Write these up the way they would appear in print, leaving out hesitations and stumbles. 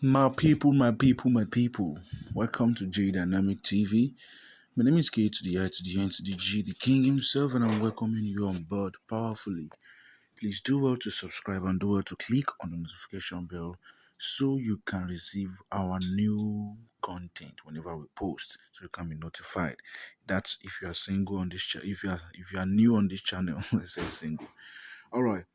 My people. Welcome to J Dynamic TV. My name is K to the I to the N to the G, the King himself, and I'm welcoming you on board powerfully. Please do well to subscribe and do well to click on the notification bell so you can receive our new content whenever we post, so you can be notified. That's if you are single on this channel. If you are new on this channel, let's say single. All right.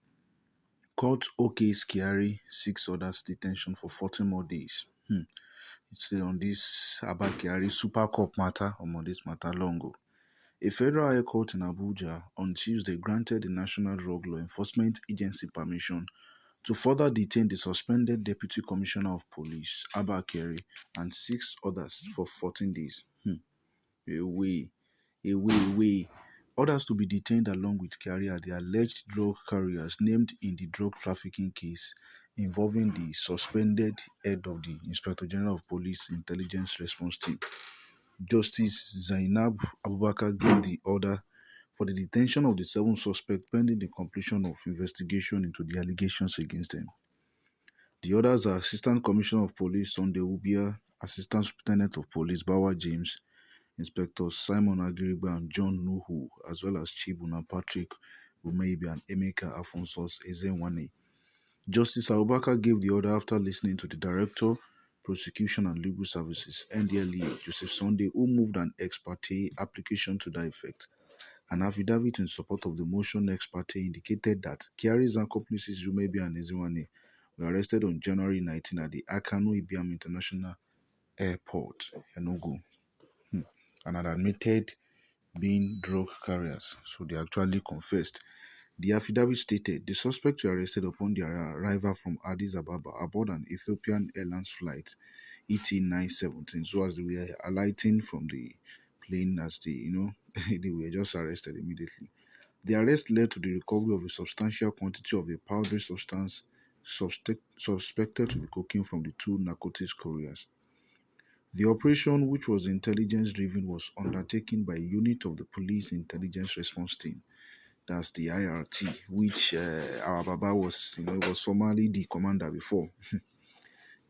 Court OK's Kyari, 6 others detention for 40 more days. It's still on this Kyari Super Cup matter, on this matter longo. A federal high court in Abuja on Tuesday granted the National Drug Law Enforcement Agency permission to further detain the suspended Deputy Commissioner of Police, Kyari, and 6 others for 14 days. Away, away. Others to be detained along with Kyari are the alleged drug carriers named in the drug trafficking case involving the suspended head of the Inspector General of Police Intelligence Response Team. Justice Zainab Abubakar gave the order for the detention of the 7 suspects pending the completion of investigation into the allegations against them. The others are Assistant Commissioner of Police Sunday Ubia, Assistant Superintendent of Police Bawa James, Inspectors Simon Agiriba and John Nuhu, as well as Chibuna Patrick Umeibi and Emeka Afonsos Ezenwane. Justice Abubakar gave the order after listening to the Director, Prosecution and Legal Services, NDLEA, Joseph Sunday, who moved an ex parte application to that effect. An affidavit in support of the motion ex parte indicated that Kyari's accomplices Umeibi and Ezenwane were arrested on January 19 at the Akanu Ibiam International Airport, Enugu, and had admitted being drug carriers, so they actually confessed. The affidavit stated the suspects were arrested upon their arrival from Addis Ababa aboard an Ethiopian Airlines flight ET917. So as they were alighting from the plane, they were just arrested immediately. The arrest led to the recovery of a substantial quantity of a powdery substance suspected to be cocaine from the 2 narcotics couriers. The operation, which was intelligence-driven, was undertaken by a unit of the Police Intelligence Response Team. That's the IRT, which our Baba was, was formerly the commander before.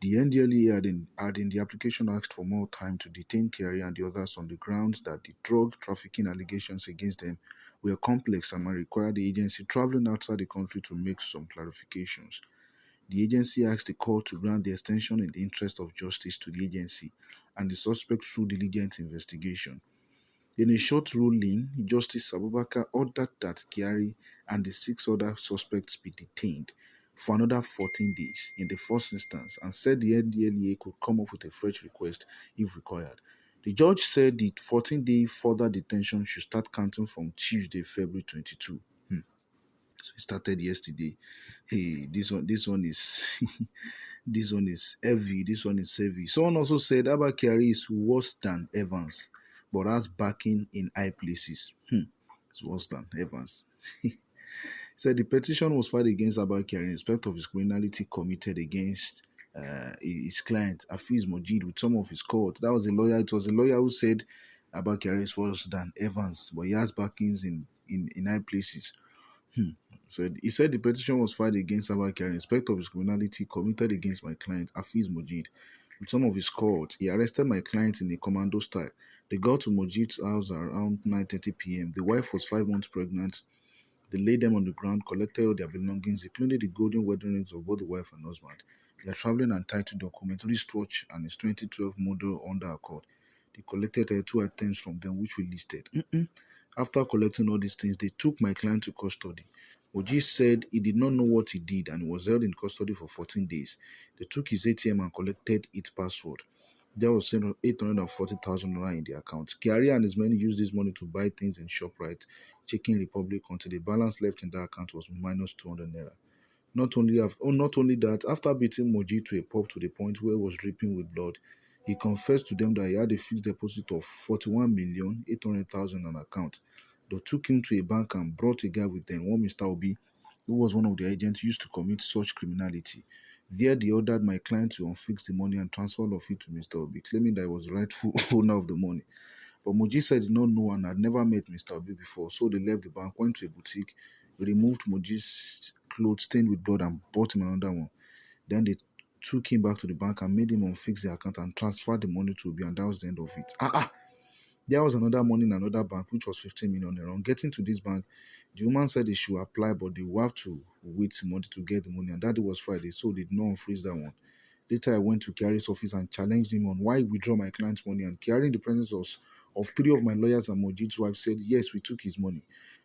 The NDLEA had in the application asked for more time to detain Kyari and the others on the grounds that the drug trafficking allegations against them were complex and might require the agency traveling outside the country to make some clarifications. The agency asked the court to grant the extension in the interest of justice to the agency and the suspect through diligent investigation. In a short ruling, Justice Abubakar ordered that Kyari and the 6 other suspects be detained for another 14 days in the first instance and said the NDLEA could come up with a fresh request if required. The judge said the 14-day further detention should start counting from Tuesday, February 22. So it started yesterday. Hey, this one is this one is heavy. This one is heavy. Someone also said Abba Kyari is worse than Evans, but has backing in high places. It's worse than Evans. He said the petition was filed against Abba Kyari in respect of his criminality committed against his client Afiz Mojid with some of his court. That was a lawyer. It was a lawyer who said Abba Kyari is worse than Evans, but he has backings in high places. He said the petition was filed against Abba Kyari in respect of his criminality committed against my client, Afiz Mojid. With some of his court, he arrested my client in a commando style. They got to Mojid's house around 9:30 p.m. The wife was 5 months pregnant. They laid them on the ground, collected all their belongings, including the golden wedding rings of both the wife and husband. They are traveling and titled document, wristwatch, and his 2012 model Honda Accord. They collected 2 items from them, which we listed. After collecting all these things, they took my client to custody. Oji said he did not know what he did and was held in custody for 14 days. They took his ATM and collected its password. There was 840,000 naira in the account. Kyari and his men used this money to buy things in ShopRite, Chicken Republic, until the balance left in the account was minus 200 naira. Not only that, after beating Moji to a pulp to the point where he was dripping with blood, he confessed to them that he had a fixed deposit of 41,800,000 on account. They took him to a bank and brought a guy with them, one Mr. Obi, who was one of the agents used to commit such criminality. There, they ordered my client to unfix the money and transfer all of it to Mr. Obi, claiming that he was the rightful owner of the money. But Moji said he did not know and had never met Mr. Obi before, so they left the bank, went to a boutique, removed Moji's clothes stained with blood and bought him another one. Then they took him back to the bank and made him unfix the account and transfer the money to Obi, and that was the end of it. There was another money in another bank, which was 15 million naira. On getting to this bank, the woman said they should apply, but they will have to wait a month to get the money. And that day was Friday, so they did not unfreeze that one. Later, I went to Kyari's office and challenged him on why he withdraw my client's money. And Kyari, in the presence of three of my lawyers and Mojit's wife, said, yes, we took his money.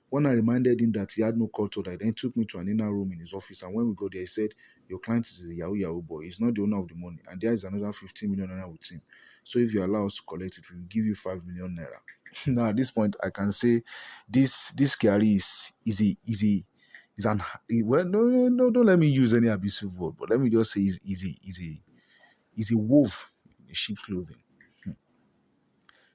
When I reminded him that he had no court order, he then took me to an inner room in his office. And when we got there, he said, your client is a Yahoo Yahoo boy. He's not the owner of the money. And there is another 15 million naira with him. So if you allow us to collect it, we will give you 5 million naira. Now, at this point, I can say this Kyari is an well, no, don't let me use any abusive word, but let me just say he's a wolf in sheep's clothing.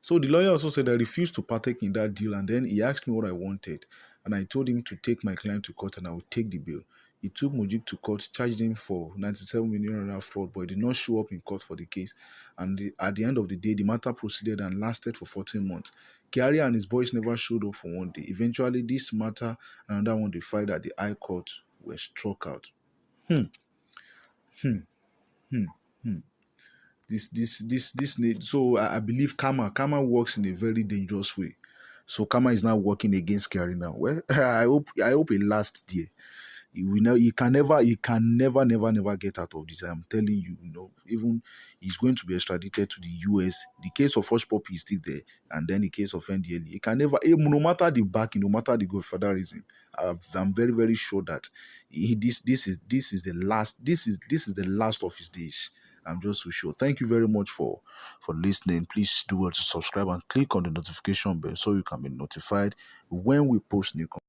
So the lawyer also said I refused to partake in that deal, and then he asked me what I wanted, and I told him to take my client to court and I would take the bill. He took Mujib to court, charged him for 97 million naira fraud, but he did not show up in court for the case. And at the end of the day, the matter proceeded and lasted for 14 months. Kyari and his boys never showed up for one day. Eventually, this matter and another one they filed at the High Court were struck out. Hmm, hmm, hmm, hmm. So I believe karma works in a very dangerous way. So karma is now working against Kyari now. Well, I hope it lasts there. He can never get out of this. I'm telling you, even he's going to be extradited to the US. The case of hushpuppi is still there, and then the case of NDLE. He can never, no matter the backing, no matter the godfatherism. I'm very, very sure that this is the last. This is the last of his days. I'm just so sure. Thank you very much for listening. Please do well to subscribe and click on the notification bell so you can be notified when we post new content.